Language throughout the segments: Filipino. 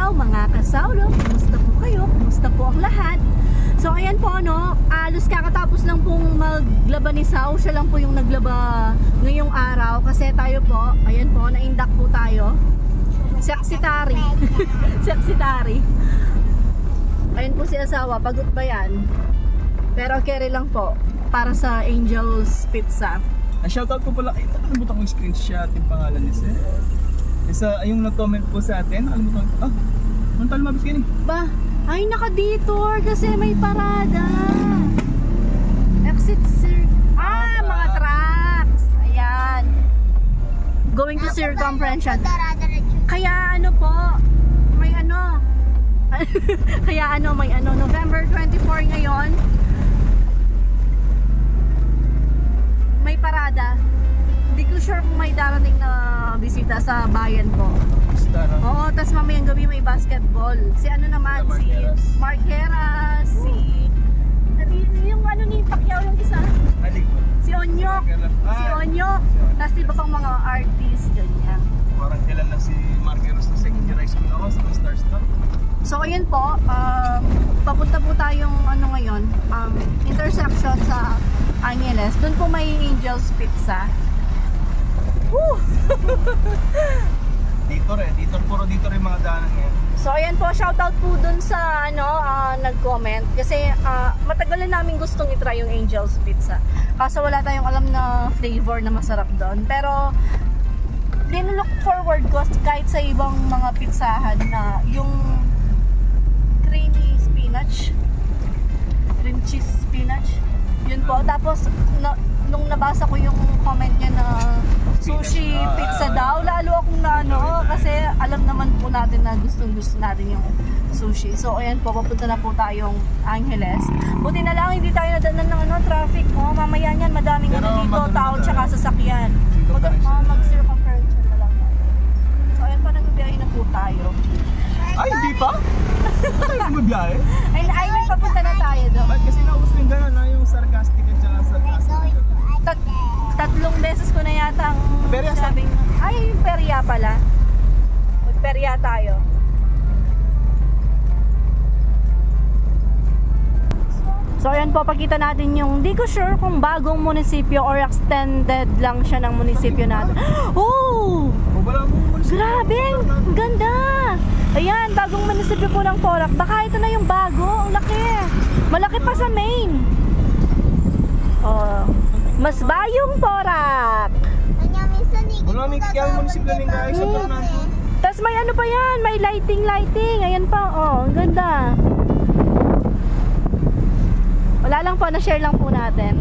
araw mga kasawlo, kumusta po kayo? Kumusta po ang lahat? So ayan po no, alos kakatapos lang pong maglaba ni Sao. Siya lang po yung naglaba ngayong araw kasi tayo po, ayan po, na-induct po tayo. Seksitary. Seksitary. Ayun po si asawa, pagod ba yan? Pero carry lang po para sa Angel's Pizza. Shoutout po pala, ay nakalimutan ko yung screenshot yung pangalan niya sir. Isa yung nag-comment po sa atin, nakalimutan ko. Anong talo mabis kayo? Ba? Ay naka-detour kasi may parada. Exit sir. Mga trucks. Ayan. Going to circumferential. Kaya ano po, may ano. Kaya ano, may ano, November 24 ngayon. May parada. Hindi ko sure kung may darating na bisita sa bayan ko. Oo, tas mamayang gabi may basketball. Si ano naman, si Mark Heras, si yung ano ni Pacquiao yung isa. Si Onyok. Si Onyok. Tas iba pang mga artists ganyan. Parang kailan lang si Mark Heras na second year high school ako sa Starstruck. So ayun po, papunta po tayong ano ngayon, intersection sa Angeles. Doon po may Angel's Pizza. Woo! Dito rin mga daanan ngayon. So ayan po, shoutout po dun sa ano, nag-comment kasi matagal na namin gustong i-try yung Angel's Pizza. Kaso wala tayong alam na flavor na masarap doon. Pero din-look forward ko kahit sa ibang mga pizzahan na yung creamy spinach, cream cheese spinach. Yun po. Tapos nung nabasa ko yung comment niya na sushi pizza daw, lalo akong naano kasi alam naman po natin na gusto natin yung sushi. So ayan po, papunta na po tayong Angeles. Buti na lang hindi tayo nadanan ng ano, traffic. Mamaya niyan madaming ano dito, tao tsaka sasakyan. Mag-circumferential na lang tayo. So ayan pa, nagbibiyahe na po tayo. Ay, hindi pa? Ano yung mabiyahe? Ay, may papunta na tayo doon. Ba't kasi nauso yung gano'n na yung sarcastic at saka sarcastic? Tatlong beses ko na yata ang Perya sabing, ay, perya pala. Magperya tayo. So ayan po, pakita natin yung, di ko sure kung bagong munisipyo or extended lang siya ng munisipyo natin. Oh! Grabe! Ang ganda! Ayan, bagong munisipyo po ng Porac. Baka ito na yung bago. Ang laki! Malaki pa sa main. Oh, mas bayong Porac. Wala may kiyang munisipyo ng guys sa Fernando. Tapos may ano pa yan, may lighting. Ayan pa, oh, ang ganda. Wala lang po, na-share lang po natin.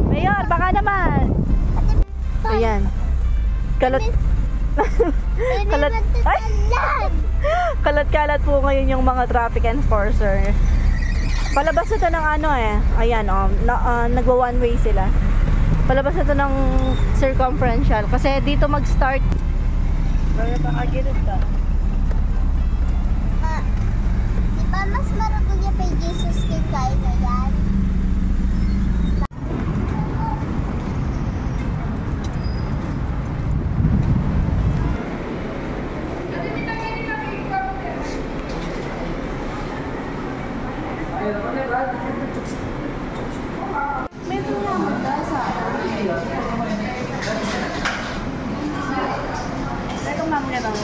Mayor, baka naman. Ayan. Kalat-kalat po ngayon yung mga traffic enforcer. Palabas ito ng ano ayan nagwa one way sila. Palabas ito ng circumferential kasi dito mag-start. Baka gilid ka. Diba mas marunong niya kay Jesus kay Kyle na yan? May problema ka sa ito mamaya lang.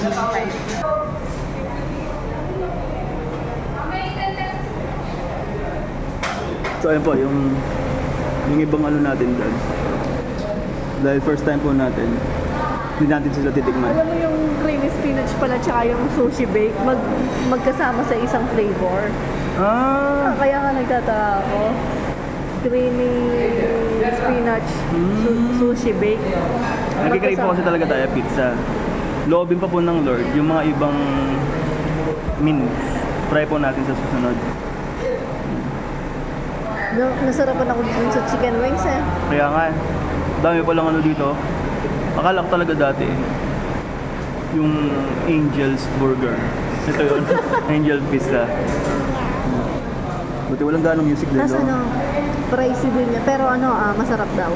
So ayun po, yung ibang ano natin doon. Dahil first time po natin, hindi natin sila titikman. Alam mo yung creamy spinach pala tsaka yung sushi bake magkasama sa isang flavor. Kaya nga nagtataka ako. Creamy spinach sushi bake. Nagkikrave po kasi talaga tayo pizza. Loobin pa po ng Lord yung mga ibang menus. Try po natin sa susunod. Nasarapan ako dun sa chicken wings Kaya nga, dami pa lang ano dito. Akala ko talaga dati yung Angel's Burger. Ito yun, Angel Pizza. Buti walang ganong music din. Tapos ano, pricey din niya. Pero ano, masarap daw.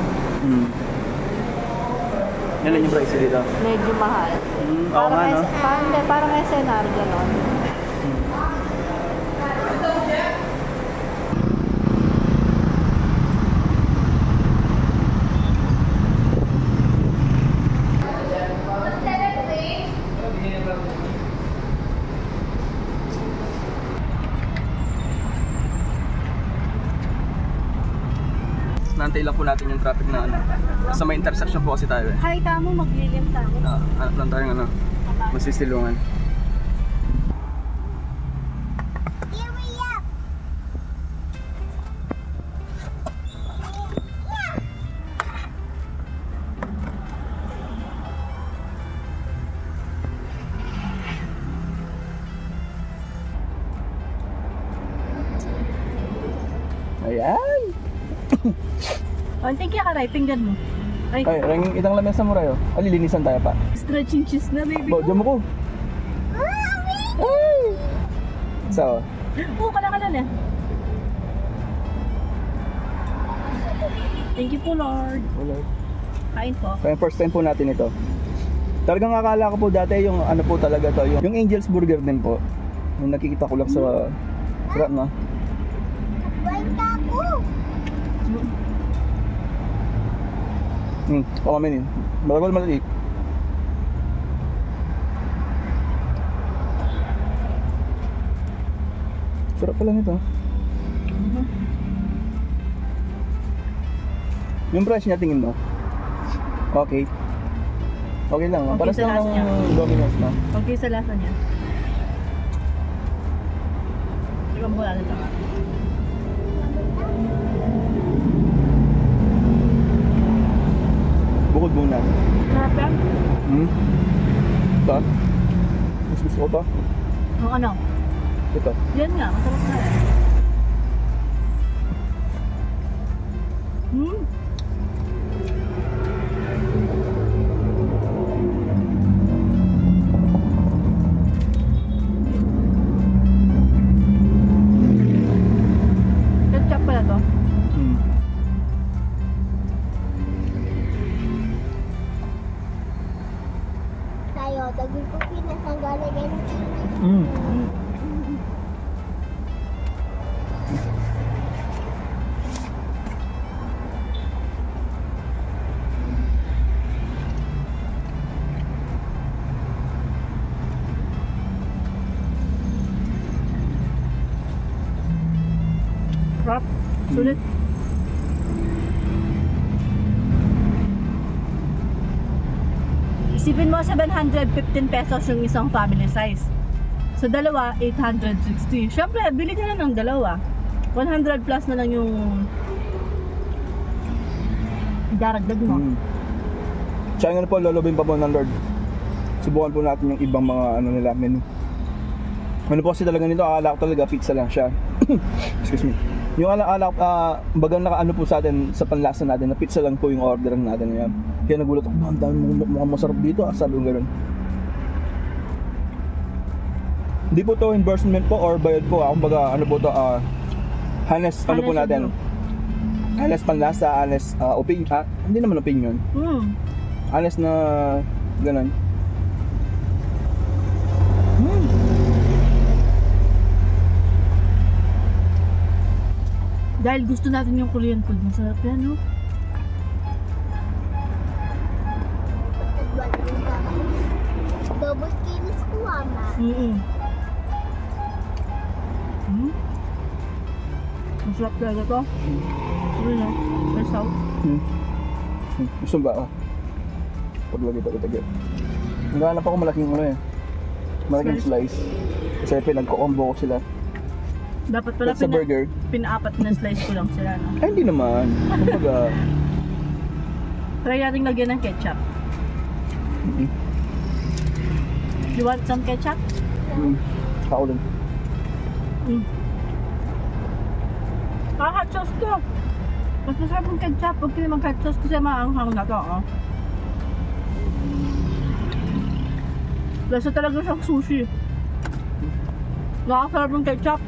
Ilan yung price dito? Medyo mahal. Oo nga, no? Parang SNR, gano'n. Nantay lang po natin yung traffic na ano. Sa may intersection po kasi tayo eh. Kahit mo, maglilim tayo. Hanap lang tayo ng ano, masisilungan. Here we up. Ayan! Thank you, Karay. Pinggan mo. Ay, Ranging itang lamesa mo rayo. Alilinisan tayo pa. stretching cheese na, baby Bo, ko. diyan mo ko. Ay! So, Oo, kala-kala na. Thank you po, Lord. wala. Kain po. So, yung first time po natin ito. Talagang akala ko po dati yung ano po talaga to, yung Angel's Burger din po. Yung nakikita ko lang sa sarap na. Wait ako. Pakamin yun. Bagal maliit. Sarap pala nito. Yung price niya tingin mo? Okay. Okay lang. Okay Paras sa lang lasa niya. ng Domino's na. Okay sa lasa niya. Diba mo wala nito? Bukod muna. Sarap yan? Ito. Mas gusto ko to. Ang ano? Ito. Yan nga, masarap na yan. Ketchup pala to. Tayo, daging ko pinasanggalan yan. Sarap. Sulit. Isipin mo, 715 pesos yung isang family size. So, dalawa, 860. Siyempre, bili ka na ng dalawa. 100 plus na lang yung daragdag mo. Tsaka nga po, lolobin pa po ng Lord. Subukan po natin yung ibang mga ano nila, menu. Ano po kasi talaga nito, akala ko talaga pizza lang siya. Excuse me. Yung alak, bagang naka ano po sa atin, sa panlasa natin, na pizza lang po yung order natin ngayon. Kaya nagulat ako, ang dami mukhang masarap dito, sabi ko gano'n. Hindi po to endorsement po or bayad po, kumbaga ano po to, honest, ano po natin. Honest panlasa, honest opinion, hindi naman opinion. Honest na gano'n. Dahil gusto natin yung Korean food, masarap yan, no? Double kinis ko, ama. Masarap talaga to. Ano na? May salt. Gusto ba? Paglagay pa kita get. Naghahanap ako malaking ano eh. Malaking slice. Kasi pinagko-combo ko sila. Dapat pala Sa burger. pinaapat na slice ko lang sila, no? Ay, hindi naman. Kumbaga, Try natin lagyan ng ketchup. You want some ketchup? ako lang. Hot sauce to. Mas masarap yung ketchup. Huwag kayo mag-hot sauce kasi maanghang na to, oh. Lasa talaga siyang sushi. Nakakasarap yung ketchup.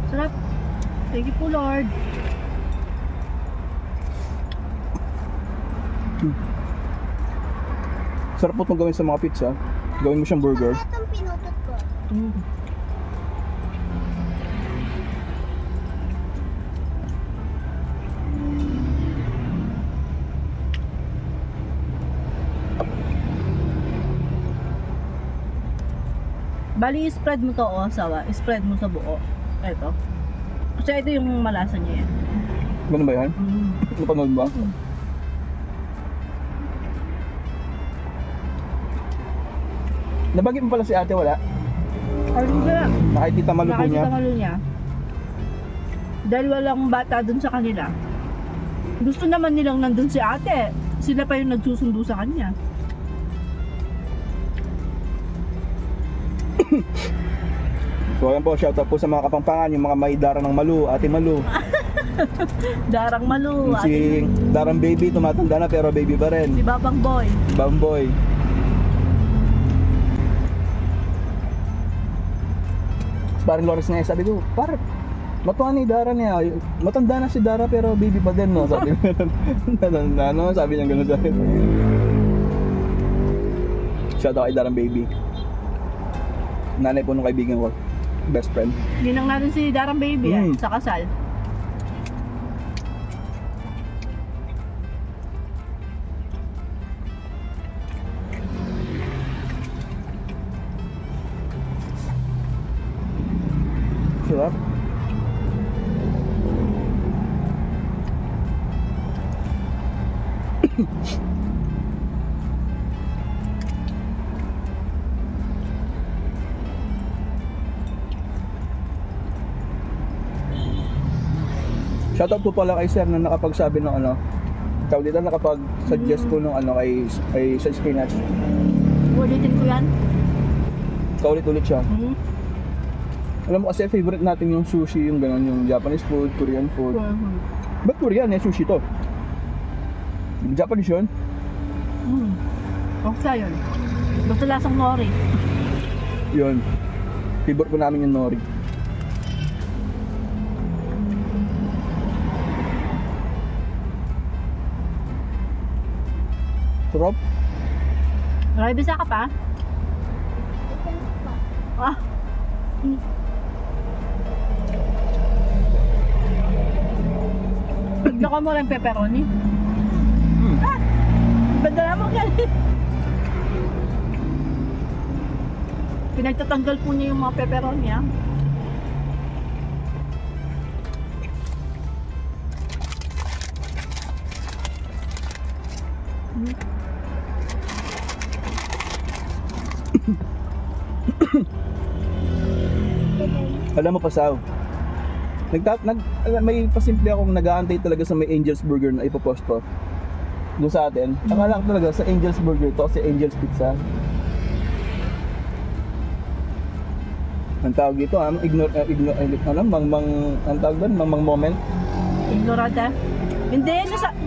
Sarap. Thank you po, Lord. Sarap po itong gawin sa mga pizza. Gawin mo siyang burger. Ano itong pinutot ko? Mm. Bali, spread mo to, oh, sawa. Spread mo sa buo. Ito. Kasi ito yung malasa niya yan. Ganun ba yan? Mm. Napanood ba? Nabagay mo pala si ate, wala? Ayun ka. Nakikita malu po niya. Nakikita malo niya. Dahil walang bata dun sa kanila. Gusto naman nilang nandun si ate. Sila pa yung nagsusundo sa kanya. So ayan po, shoutout po sa mga kapampangan, yung mga may dara ng malu, ate malu. Darang Malu. Si darang baby, tumatanda na pero baby pa rin. Si Babang Boy. Bamboy. Parang Lawrence nga, sabi ko, parang matuwa ni Dara niya. Matanda na si Dara pero baby pa din, no? Sabi niya, ano, sabi niya gano'n sa akin. Shoutout kay Darang baby. Nanay po nung kaibigan ko. Best friend. Ninang natin si Darang Baby sa kasal. Sarap. Shoutout po pala kay sir na nakapagsabi ng ano, tawag dito, nakapag-suggest po ng ano kay sa spinach. Ulitin ko yan. Kaulit-ulit siya. Hmm? Alam mo kasi favorite natin yung sushi, yung gano'n, yung Japanese food, Korean food. Ba't Korean eh, sushi to? Japanese yun? Okay yun. Basta lasang nori. Yun. Favorite ko namin yung nori. Sarap. May bisa ka pa? Ah. Bigla ka mo rin pepperoni. Ah! Banda mo galing. Pinagtatanggal po niya yung mga pepperoni, ah. Alam mo, Pasaw, may pasimple akong nag-aantay talaga sa may Angel's Burger na ipopost ko doon sa atin. Akala ko talaga sa Angel's Burger to, si Angel's Pizza. Ang tawag dito, ang tawag doon, mang moment. Ignorante? Hindi,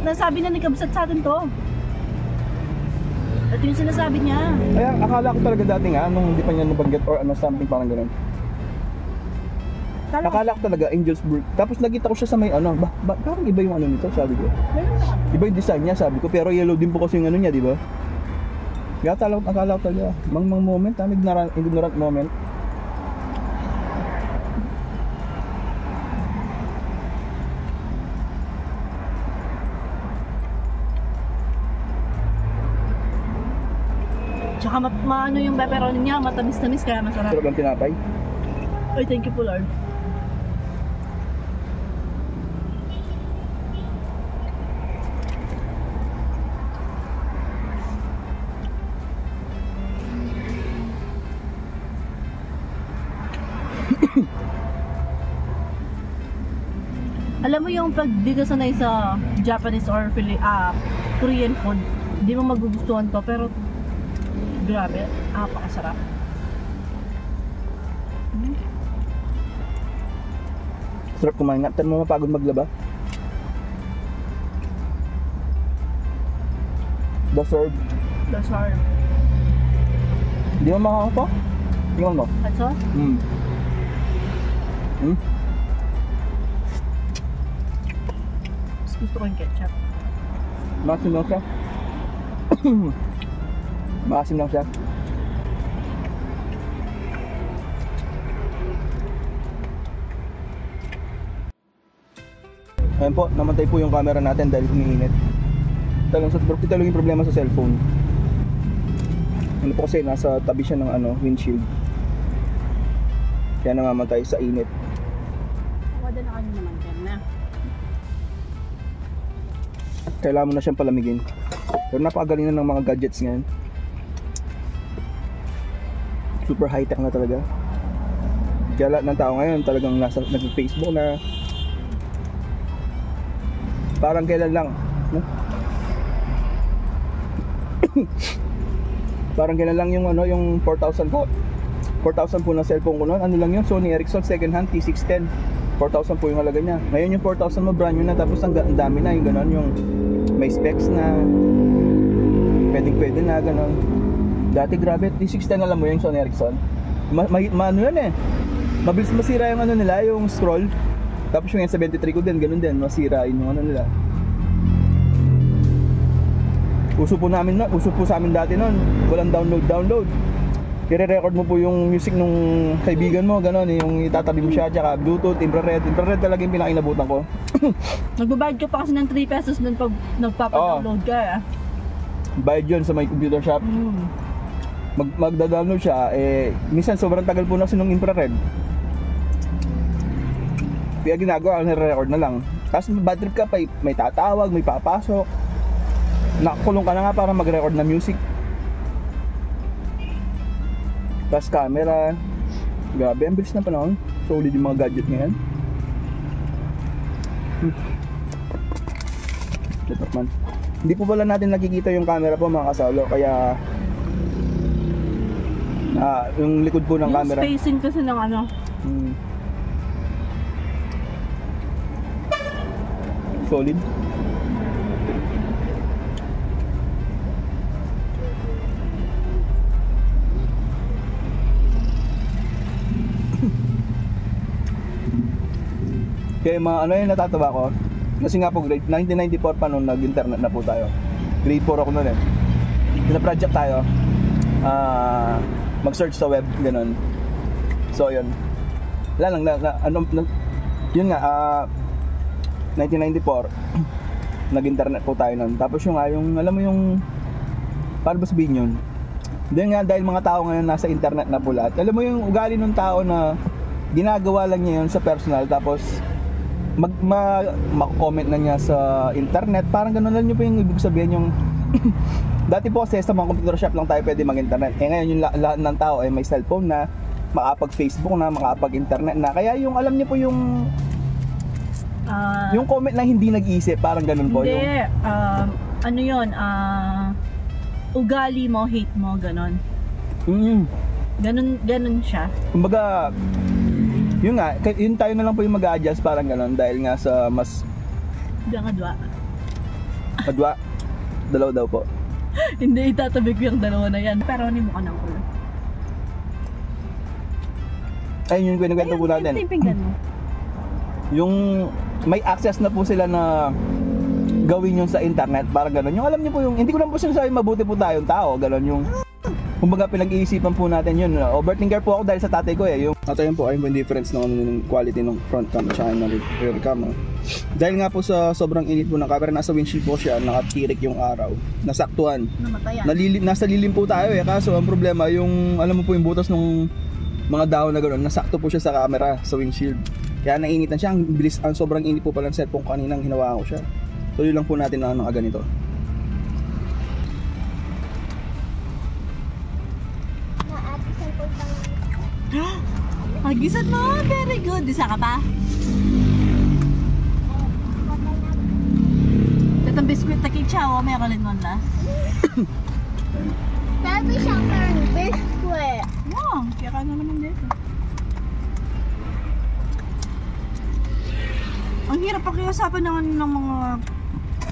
nasabi na ni Kabsat sa atin to. Ito yung sinasabi niya. Kaya akala ko talaga dati nga, nung hindi pa niya nabanggit or ano, something parang gano'n. Akala ko talaga Angel's Burger. Tapos nakita ko siya sa may ano, parang iba yung ano nito, sabi ko. Iba yung design niya, sabi ko. Pero yellow din po kasi yung ano niya, di ba? Kaya akala ko talaga, mang moment, ignorant moment. Tsaka maano yung pepperoni niya, matamis-tamis kaya masarap. Sarap ng tinapay. Ay, thank you po, Lord. Alam mo yung pag dito sanay sa Japanese or Korean food, hindi mo magugustuhan to, pero grabe, napakasarap. Sarap kumain. Tan mo mapagod maglaba. Deserve. Dasar. Hindi mo makakapa? Tingnan mo. At sauce? Gusto ko yung ketchup. Maasim lang siya. Maasim lang siya. Ayan po, namatay po yung camera natin dahil umiinit. Ito lang yung problema sa cellphone. Ano po kasi, nasa tabi siya ng windshield. Kaya namamatay sa init. Wala na kami naman yan na. Kailangan mo na siyang palamigin. Pero napakagaling na ng mga gadgets ngayon. Super high-tech na talaga. Kaya lahat ng tao ngayon talagang nag-Facebook na. Parang kailan lang, no? Parang kailan lang yung yung 4,000 po. 4,000 po na cellphone ko noon. Ano lang yun? Sony Ericsson second hand T610. 4,000 po yung halaga niya. Ngayon yung 4,000 mo brand new na, tapos ang dami na yung gano'n, yung may specs na pwede na gano'n. Dati grabe, T610 alam mo yung Sony Ericsson. Ano yan eh. Mabilis masira yung nila, yung scroll. Tapos yung N73 ko din, gano'n din, masira yung nila. Uso po sa amin dati noon, walang download. I-record mo po yung music nung kaibigan mo, gano'n, yung itatabi mo siya, tsaka Bluetooth, infrared talaga yung pinakinabutan ko. Nagbabayad ka pa kasi ng 3 pesos dun pag nagpapadownload ka. Bayad yun sa may computer shop. Magda-download siya, minsan sobrang tagal po na kasi nung infrared. Kaya ginagawa, nire-record na lang. Tapos bad trip ka, may tatawag, may papasok. Nakakulong ka na nga para mag-record na music. Tapos camera. Grabe, ang bilis na panahon. Solid yung mga gadget ngayon. Man. Hindi po pala natin nakikita yung camera po mga kasalo. Kaya yung likod po ng yung camera. Yung spacing kasi ng Solid. Kaya mga yung natatawa ko. Kasi nga po grade 1994 pa nung nag-internet na po tayo. Grade 4 ako noon eh. Pina-project tayo. Mag-search sa web, ganun. So yun. Wala lang yun nga 1994 nag-internet po tayo noon. Tapos yung alam mo yung paano ba sabihin yun? Then nga dahil mga tao ngayon nasa internet na po lahat. Alam mo yung ugali ng tao na ginagawa lang niya yun sa personal, tapos mag-comment na niya sa internet. Parang gano'n lang nyo po yung ibig sabihin yung dati po kasi sa mga computer shop lang tayo pwede mag-internet. Ngayon yung lahat ng tao ay may cellphone na, makapag-Facebook na, makapag-internet na. Kaya yung alam niyo po yung comment na hindi nag-iisip, parang gano'n po. Hindi, yung ugali mo, hate mo, gano'n. Ganun siya. Kumbaga, yun nga, yun tayo na lang po yung mag-a-adjust, parang gano'n, dahil nga sa mas Adwa. Dalaw daw po. Hindi, itatabi ko yung dalawa na yan. Pero ano mo ka ng ulo? Ayun yung kwento po natin. Yung may access na po sila na gawin yun sa internet, parang gano'n. Yung alam niyo po yung, hindi ko lang po sinasabi mabuti po tayong tao, gano'n yung kumbaga pinag-iisipan po natin yun. Overthinker po ako dahil sa tatay ko eh. At ayun po, ayun po yung difference ng quality ng front cam at saka ng rear cam. Dahil nga po sa sobrang init po ng camera, nasa windshield po siya, nakatirik yung araw. Nasaktuhan. Nasa lilim po tayo eh. Kaso ang problema, yung alam mo po yung butas ng mga dahon na gano'n, nasakto po siya sa camera, sa windshield. Kaya nainitan siya, ang sobrang init po pala ng cellphone kaninang hinawakan ko siya. So yun lang po natin na ganito. Agisan mo, very good. Isa ka pa? Itong biskuit na kichawa, meron rin nun na. Sabi siya ng biskuit. Wow, kaya ka na naman dito. Ang hirap pakiusapan ng mga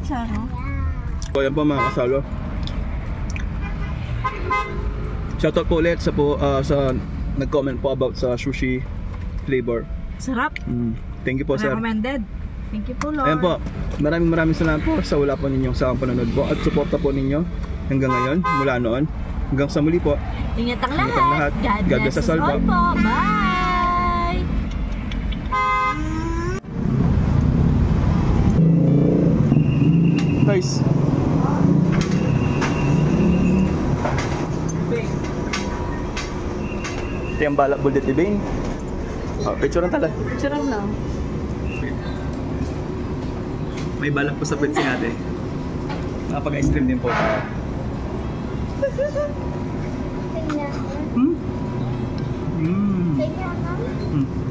saro. So yan po mga kasalo. Shoutout po ulit sa nag-comment po about sa sushi flavor. Sarap. Thank you po sir. Recommended. Thank you po, Lord. Ayan po, maraming salamat po sa wala po ninyong sa panonood po at suporta po ninyo hanggang ngayon, mula noon. Hanggang sa muli po. Ingat ang Ingat ang lahat. God bless us all po. Bye! Guys. Ito yung balak bullet ni Bane. Oh, picture lang tala. Picture lang. May balak po sa pet si ate. Nakapag-ice cream din po tayo. Tingnan. Hmm? Hmm. Tingnan. Hmm.